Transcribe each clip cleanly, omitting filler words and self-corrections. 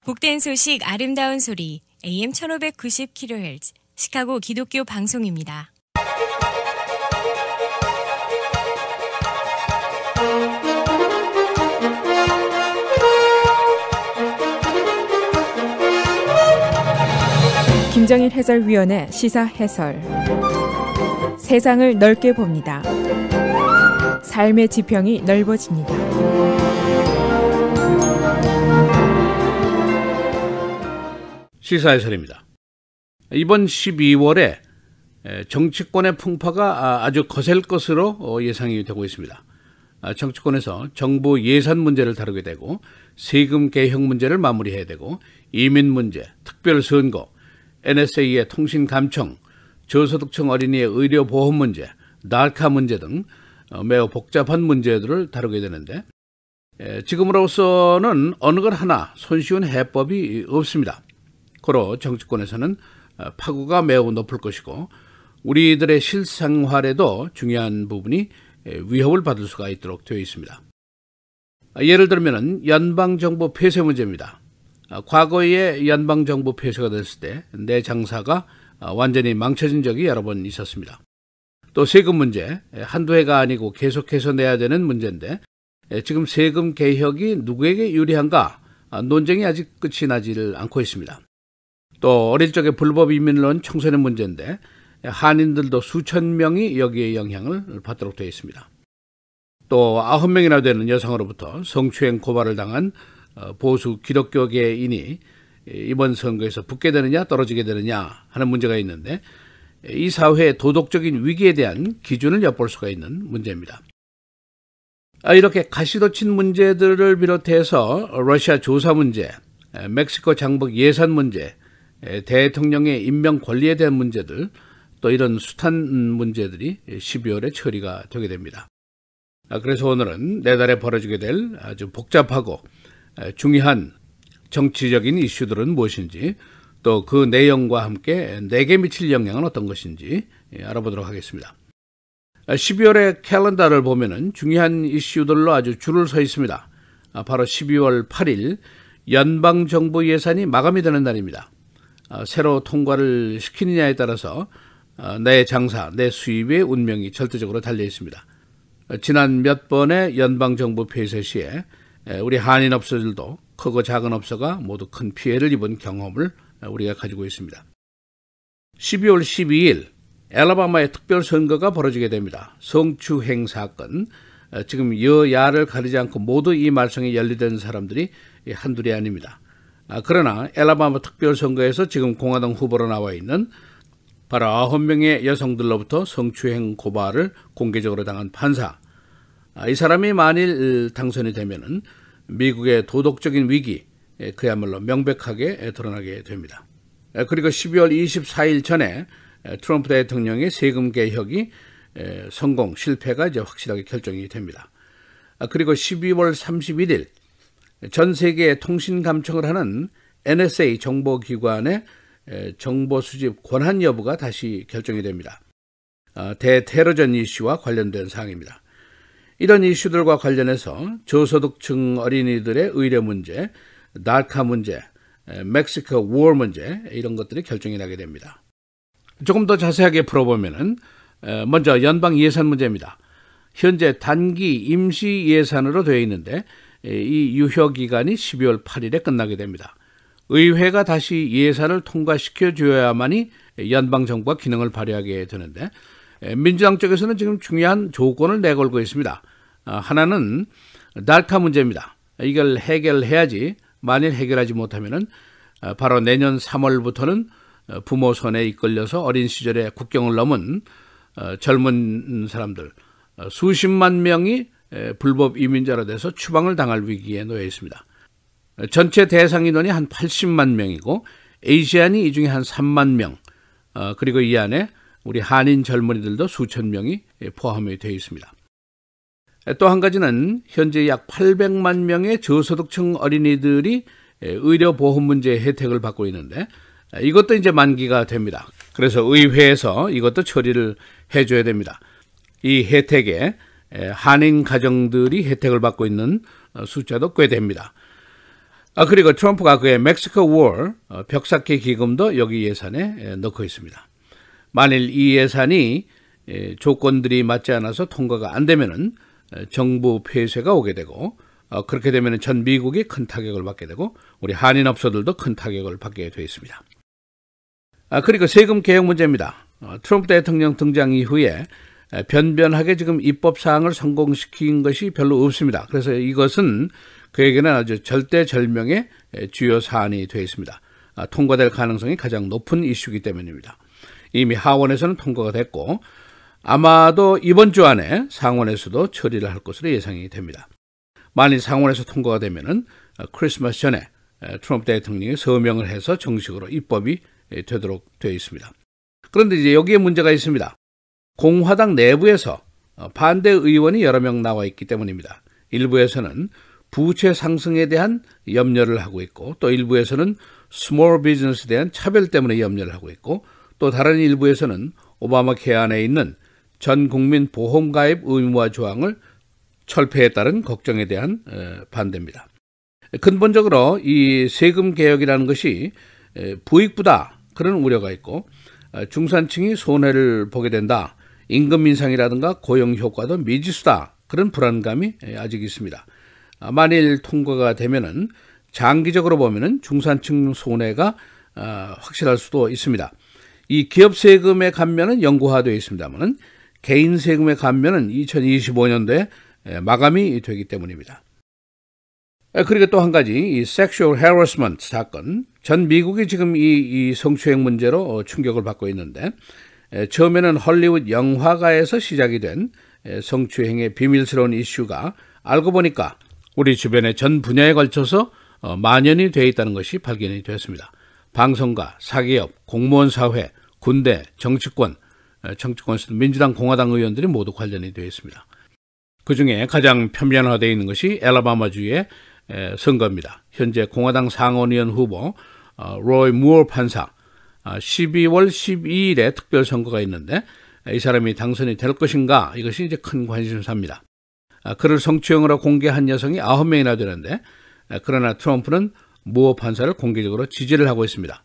복된 소식 아름다운 소리 AM 1590kHz 시카고 기독교 방송입니다. 김정일 해설위원의 시사 해설. 세상을 넓게 봅니다. 삶의 지평이 넓어집니다. 시사 해설입니다. 이번 12월에 정치권의 풍파가 아주 거셀 것으로 예상이 되고 있습니다. 정치권에서 정부 예산 문제를 다루게 되고 세금 개혁 문제를 마무리해야 되고 이민 문제, 특별선거, NSA의 통신 감청, 저소득층 어린이의 의료 보험 문제, 날카 문제 등 매우 복잡한 문제들을 다루게 되는데 지금으로서는 어느 것 하나 손쉬운 해법이 없습니다. 고로 정치권에서는 파고가 매우 높을 것이고 우리들의 실생활에도 중요한 부분이 위협을 받을 수가 있도록 되어 있습니다. 예를 들면 연방정부 폐쇄 문제입니다. 과거에 연방정부 폐쇄가 됐을 때 내 장사가 완전히 망쳐진 적이 여러 번 있었습니다. 또 세금 문제, 한두 해가 아니고 계속해서 내야 되는 문제인데 지금 세금 개혁이 누구에게 유리한가 논쟁이 아직 끝이 나지를 않고 있습니다. 또 어릴 적에 불법 이민을 온 청소년 문제인데 한인들도 수천 명이 여기에 영향을 받도록 되어 있습니다. 또 9명이나 되는 여성으로부터 성추행 고발을 당한 보수 기독교계인이 이번 선거에서 붙게 되느냐 떨어지게 되느냐 하는 문제가 있는데 이 사회의 도덕적인 위기에 대한 기준을 엿볼 수가 있는 문제입니다. 이렇게 가시돋친 문제들을 비롯해서 러시아 조사 문제, 멕시코 장벽 예산 문제, 대통령의 임명 권리에 대한 문제들, 또 이런 숱한 문제들이 12월에 처리가 되게 됩니다. 그래서 오늘은 내달에 벌어지게 될 아주 복잡하고 중요한 정치적인 이슈들은 무엇인지, 또 그 내용과 함께 내게 미칠 영향은 어떤 것인지 알아보도록 하겠습니다. 12월의 캘린더를 보면은 중요한 이슈들로 아주 줄을 서 있습니다. 바로 12월 8일 연방정부 예산이 마감이 되는 날입니다. 새로 통과를 시키느냐에 따라서 내 장사, 내 수입의 운명이 절대적으로 달려 있습니다. 지난 몇 번의 연방정부 폐쇄 시에 우리 한인업소들도 크고 작은 업소가 모두 큰 피해를 입은 경험을 우리가 가지고 있습니다. 12월 12일 엘라바마의 특별선거가 벌어지게 됩니다. 성추행 사건, 지금 여야를 가리지 않고 모두 이 말썽에 연루된 사람들이 한둘이 아닙니다. 그러나 엘라바마 특별선거에서 지금 공화당 후보로 나와 있는 바로 9명의 여성들로부터 성추행 고발을 공개적으로 당한 판사, 이 사람이 만일 당선이 되면은 미국의 도덕적인 위기, 그야말로 명백하게 드러나게 됩니다. 그리고 12월 24일 전에 트럼프 대통령의 세금 개혁이 성공, 실패가 이제 확실하게 결정이 됩니다. 그리고 12월 31일 전 세계에 통신 감청을 하는 NSA 정보기관의 정보 수집 권한 여부가 다시 결정이 됩니다. 대테러전 이슈와 관련된 사항입니다. 이런 이슈들과 관련해서 저소득층 어린이들의 의료 문제, 날카 문제, 멕시코 워 문제, 이런 것들이 결정이 나게 됩니다. 조금 더 자세하게 풀어보면은 먼저 연방 예산 문제입니다. 현재 단기 임시 예산으로 되어 있는데 이 유효 기간이 12월 8일에 끝나게 됩니다. 의회가 다시 예산을 통과시켜 줘야만이 연방 정부가 기능을 발휘하게 되는데 민주당 쪽에서는 지금 중요한 조건을 내걸고 있습니다. 하나는 날카 문제입니다. 이걸 해결해야지, 만일 해결하지 못하면은 바로 내년 3월부터는 부모 손에 이끌려서 어린 시절에 국경을 넘은 젊은 사람들 수십만 명이 불법 이민자로 돼서 추방을 당할 위기에 놓여 있습니다. 전체 대상 인원이 한 80만 명이고 아시안이 이 중에 한 3만 명, 그리고 이 안에 우리 한인 젊은이들도 수천 명이 포함이 되어 있습니다. 또 한 가지는 현재 약 800만 명의 저소득층 어린이들이 의료보험 문제 혜택을 받고 있는데 이것도 이제 만기가 됩니다. 그래서 의회에서 이것도 처리를 해줘야 됩니다. 이 혜택에 한인 가정들이 혜택을 받고 있는 숫자도 꽤 됩니다. 그리고 트럼프가 그의 멕시코 워 벽쌓기 기금도 여기 예산에 넣고 있습니다. 만일 이 예산이 조건들이 맞지 않아서 통과가 안 되면은 정부 폐쇄가 오게 되고 그렇게 되면 전 미국이 큰 타격을 받게 되고 우리 한인 업소들도 큰 타격을 받게 되어 있습니다. 그리고 세금 개혁 문제입니다. 트럼프 대통령 등장 이후에 변변하게 지금 입법 사항을 성공시킨 것이 별로 없습니다. 그래서 이것은 그에게는 아주 절대절명의 주요 사안이 되어 있습니다. 통과될 가능성이 가장 높은 이슈이기 때문입니다. 이미 하원에서는 통과가 됐고 아마도 이번 주 안에 상원에서도 처리를 할 것으로 예상이 됩니다. 만일 상원에서 통과가 되면은 크리스마스 전에 트럼프 대통령이 서명을 해서 정식으로 입법이 되도록 되어 있습니다. 그런데 이제 여기에 문제가 있습니다. 공화당 내부에서 반대 의원이 여러 명 나와 있기 때문입니다. 일부에서는 부채 상승에 대한 염려를 하고 있고 또 일부에서는 스몰 비즈니스에 대한 차별 때문에 염려를 하고 있고 또 다른 일부에서는 오바마 케어 안에 있는 전 국민 보험 가입 의무화 조항을 철폐에 따른 걱정에 대한 반대입니다. 근본적으로 이 세금 개혁이라는 것이 부익부다 그런 우려가 있고 중산층이 손해를 보게 된다. 임금 인상이라든가 고용 효과도 미지수다. 그런 불안감이 아직 있습니다. 만일 통과가 되면은 장기적으로 보면은 중산층 손해가 확실할 수도 있습니다. 이 기업 세금의 감면은 영구화되어 있습니다만은 개인 세금의 감면은 2025년도에 마감이 되기 때문입니다. 그리고 또 한 가지 이 섹슈얼 해러스먼트 사건, 전 미국이 지금 이 성추행 문제로 충격을 받고 있는데 처음에는 헐리우드 영화가에서 시작이 된 성추행의 비밀스러운 이슈가 알고 보니까 우리 주변의 전 분야에 걸쳐서 만연이 되어 있다는 것이 발견이 되었습니다. 방송가, 사기업, 공무원 사회, 군대, 정치권에서도 민주당, 공화당 의원들이 모두 관련이 되어 있습니다. 그중에 가장 표면화되어 있는 것이 엘라바마주의 선거입니다. 현재 공화당 상원의원 후보 로이 무어 판사 12월 12일에 특별선거가 있는데 이 사람이 당선이 될 것인가 이것이 이제 큰 관심사입니다. 그를 성추행으로 공개한 여성이 9명이나 되는데 그러나 트럼프는 무어 판사를 공개적으로 지지를 하고 있습니다.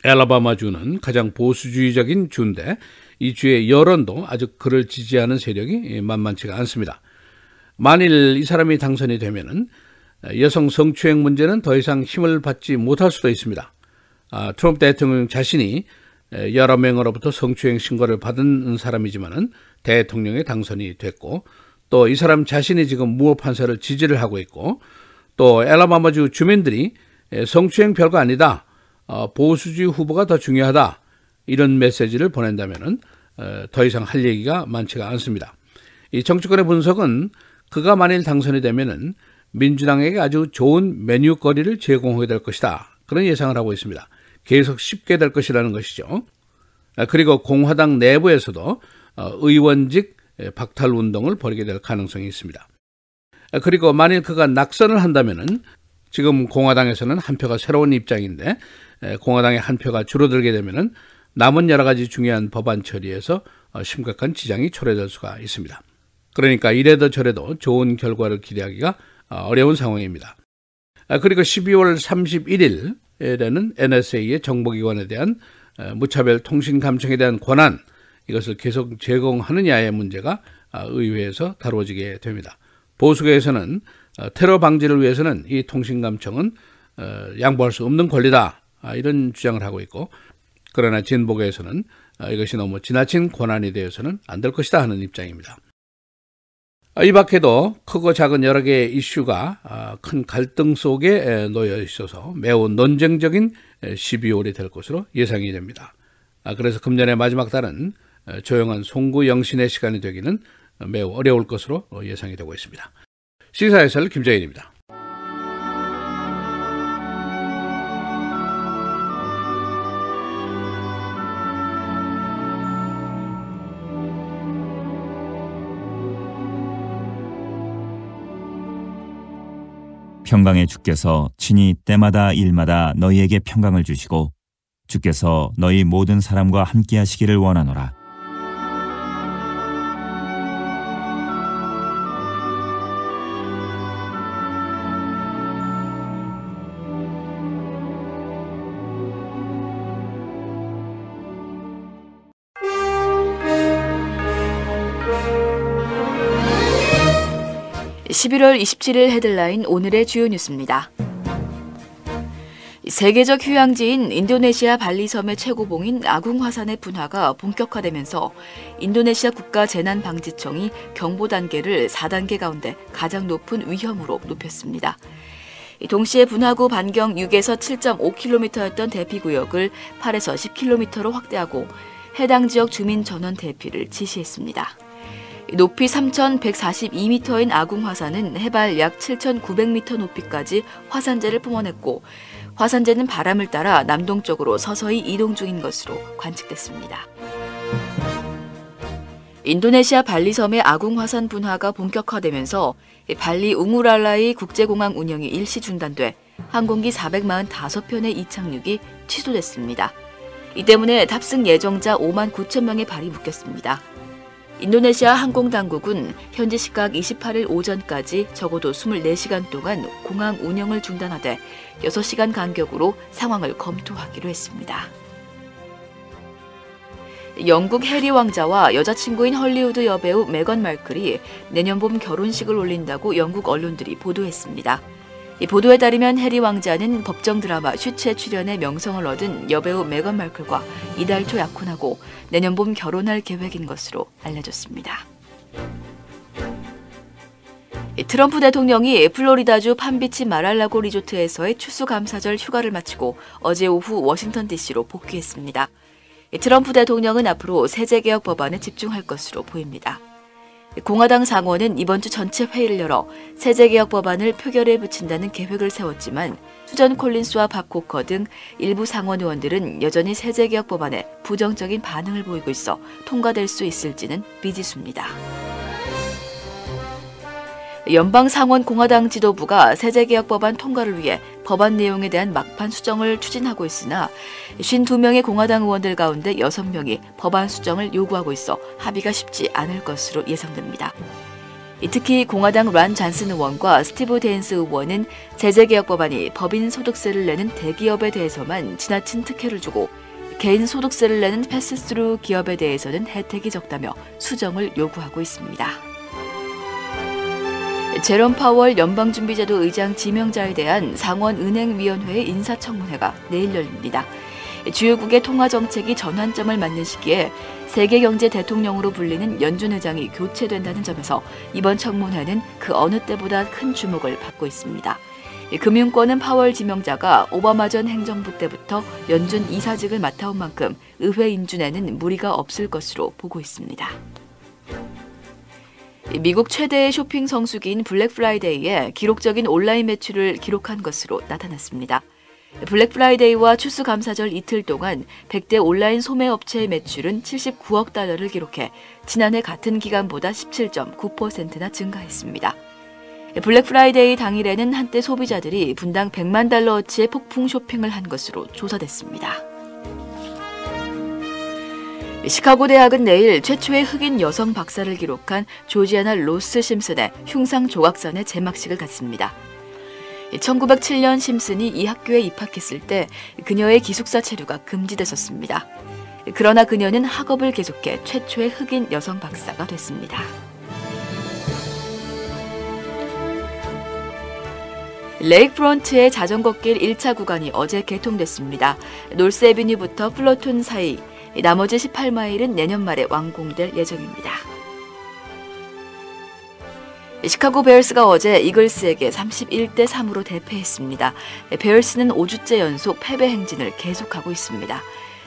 엘라바마주는 가장 보수주의적인 주인데 이 주의 여론도 아주 그를 지지하는 세력이 만만치가 않습니다. 만일 이 사람이 당선이 되면은 여성 성추행 문제는 더 이상 힘을 받지 못할 수도 있습니다. 트럼프 대통령 자신이 여러 명으로부터 성추행 신고를 받은 사람이지만은 대통령에 당선이 됐고 또 이 사람 자신이 지금 무어 판사를 지지를 하고 있고 또 엘라바마주 주민들이 성추행 별거 아니다. 보수주의 후보가 더 중요하다. 이런 메시지를 보낸다면은 더 이상 할 얘기가 많지가 않습니다. 이 정치권의 분석은 그가 만일 당선이 되면은 민주당에게 아주 좋은 메뉴거리를 제공하게 될 것이다. 그런 예상을 하고 있습니다. 계속 쉽게 될 것이라는 것이죠. 그리고 공화당 내부에서도 의원직 박탈 운동을 벌이게 될 가능성이 있습니다. 그리고 만일 그가 낙선을 한다면은 지금 공화당에서는 한 표가 새로운 입장인데 공화당의 한 표가 줄어들게 되면은 남은 여러 가지 중요한 법안 처리에서 심각한 지장이 초래될 수가 있습니다. 그러니까 이래도 저래도 좋은 결과를 기대하기가 어려운 상황입니다. 그리고 12월 31일에는 NSA의 정보기관에 대한 무차별 통신 감청에 대한 권한 이것을 계속 제공하느냐의 문제가 의회에서 다루어지게 됩니다. 보수계에서는 테러 방지를 위해서는 이 통신 감청은 양보할 수 없는 권리다 이런 주장을 하고 있고 그러나 진보계에서는 이것이 너무 지나친 권한이 되어서는 안 될 것이다 하는 입장입니다. 이 밖에도 크고 작은 여러 개의 이슈가 큰 갈등 속에 놓여 있어서 매우 논쟁적인 12월이 될 것으로 예상이 됩니다. 그래서 금년의 마지막 달은 조용한 송구 영신의 시간이 되기는 매우 어려울 것으로 예상이 되고 있습니다. 시사해설 김정일입니다. 평강의 주께서 친히 때마다 일마다 너희에게 평강을 주시고 주께서 너희 모든 사람과 함께 하시기를 원하노라. 11월 27일 헤드라인 오늘의 주요 뉴스입니다. 세계적 휴양지인 인도네시아 발리섬의 최고봉인 아궁 화산의 분화가 본격화되면서 인도네시아 국가재난방지청이 경보 단계를 4단계 가운데 가장 높은 위험으로 높였습니다. 동시에 분화구 반경 6에서 7.5km였던 대피구역을 8에서 10km로 확대하고 해당 지역 주민 전원 대피를 지시했습니다. 높이 3,142m인 아궁 화산은 해발 약 7,900m 높이까지 화산재를 뿜어냈고 화산재는 바람을 따라 남동쪽으로 서서히 이동 중인 것으로 관측됐습니다. 인도네시아 발리섬의 아궁 화산 분화가 본격화되면서 발리 웅우랄라이 국제공항 운영이 일시 중단돼 항공기 445편의 이착륙이 취소됐습니다. 이 때문에 탑승 예정자 5만 9천 명의 발이 묶였습니다. 인도네시아 항공당국은 현지 시각 28일 오전까지 적어도 24시간 동안 공항 운영을 중단하되 6시간 간격으로 상황을 검토하기로 했습니다. 영국 해리 왕자와 여자친구인 헐리우드 여배우 메건 마클이 내년 봄 결혼식을 올린다고 영국 언론들이 보도했습니다. 이 보도에 따르면 해리 왕자는 법정 드라마 슈츠에 출연해 명성을 얻은 여배우 메건 마클과 이달 초 약혼하고 내년 봄 결혼할 계획인 것으로 알려졌습니다. 트럼프 대통령이 플로리다주 팜비치 마랄라고 리조트에서의 추수감사절 휴가를 마치고 어제 오후 워싱턴 DC로 복귀했습니다. 트럼프 대통령은 앞으로 세제개혁 법안에 집중할 것으로 보입니다. 공화당 상원은 이번 주 전체 회의를 열어 세제개혁 법안을 표결에 붙인다는 계획을 세웠지만 수전 콜린스와 밥 코커 등 일부 상원 의원들은 여전히 세제개혁 법안에 부정적인 반응을 보이고 있어 통과될 수 있을지는 미지수입니다. 연방 상원 공화당 지도부가 세제개혁 법안 통과를 위해 법안 내용에 대한 막판 수정을 추진하고 있으나 52명의 공화당 의원들 가운데 6명이 법안 수정을 요구하고 있어 합의가 쉽지 않을 것으로 예상됩니다. 특히 공화당 란 잔슨 의원과 스티브 데인스 의원은 세제개혁 법안이 법인 소득세를 내는 대기업에 대해서만 지나친 특혜를 주고 개인 소득세를 내는 패스스루 기업에 대해서는 혜택이 적다며 수정을 요구하고 있습니다. 제롬 파월 연방준비제도 의장 지명자에 대한 상원은행위원회의 인사청문회가 내일 열립니다. 주요국의 통화정책이 전환점을 맞는 시기에 세계경제 대통령으로 불리는 연준 의장이 교체된다는 점에서 이번 청문회는 그 어느 때보다 큰 주목을 받고 있습니다. 금융권은 파월 지명자가 오바마 전 행정부 때부터 연준 이사직을 맡아온 만큼 의회 인준에는 무리가 없을 것으로 보고 있습니다. 미국 최대의 쇼핑 성수기인 블랙 프라이데이에 기록적인 온라인 매출을 기록한 것으로 나타났습니다. 블랙 프라이데이와 추수감사절 이틀 동안 100대 온라인 소매업체의 매출은 79억 달러를 기록해 지난해 같은 기간보다 17.9%나 증가했습니다. 블랙 프라이데이 당일에는 한때 소비자들이 분당 100만 달러어치의 폭풍 쇼핑을 한 것으로 조사됐습니다. 시카고 대학은 내일 최초의 흑인 여성 박사를 기록한 조지아나 로스 심슨의 흉상 조각산의 제막식을 갖습니다. 1907년 심슨이 이 학교에 입학했을 때 그녀의 기숙사 체류가 금지됐었습니다. 그러나 그녀는 학업을 계속해 최초의 흑인 여성 박사가 됐습니다. 레이크프론트의 자전거길 1차 구간이 어제 개통됐습니다. 놀스 애비뉴부터 플러톤 사이, 나머지 18마일은 내년 말에 완공될 예정입니다. 시카고 베어스가 어제 이글스에게 31대 3으로 대패했습니다. 베어스는 5주째 연속 패배 행진을 계속하고 있습니다.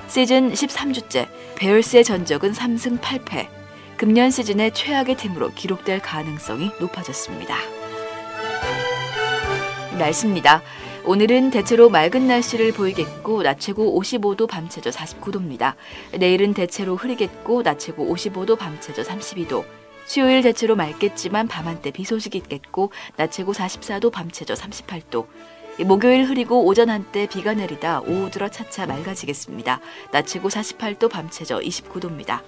시즌 13주째 베어스의 전적은 3승 8패. 금년 시즌의 최악의 팀으로 기록될 가능성이 높아졌습니다. 날씨입니다. 오늘은 대체로 맑은 날씨를 보이겠고 낮 최고 55도 밤 최저 49도입니다. 내일은 대체로 흐리겠고 낮 최고 55도 밤 최저 32도. 수요일 대체로 맑겠지만 밤한때 비 소식이 있겠고 낮 최고 44도 밤 최저 38도. 목요일 흐리고 오전 한때 비가 내리다 오후 들어 차차 맑아지겠습니다. 낮 최고 48도 밤 최저 29도입니다.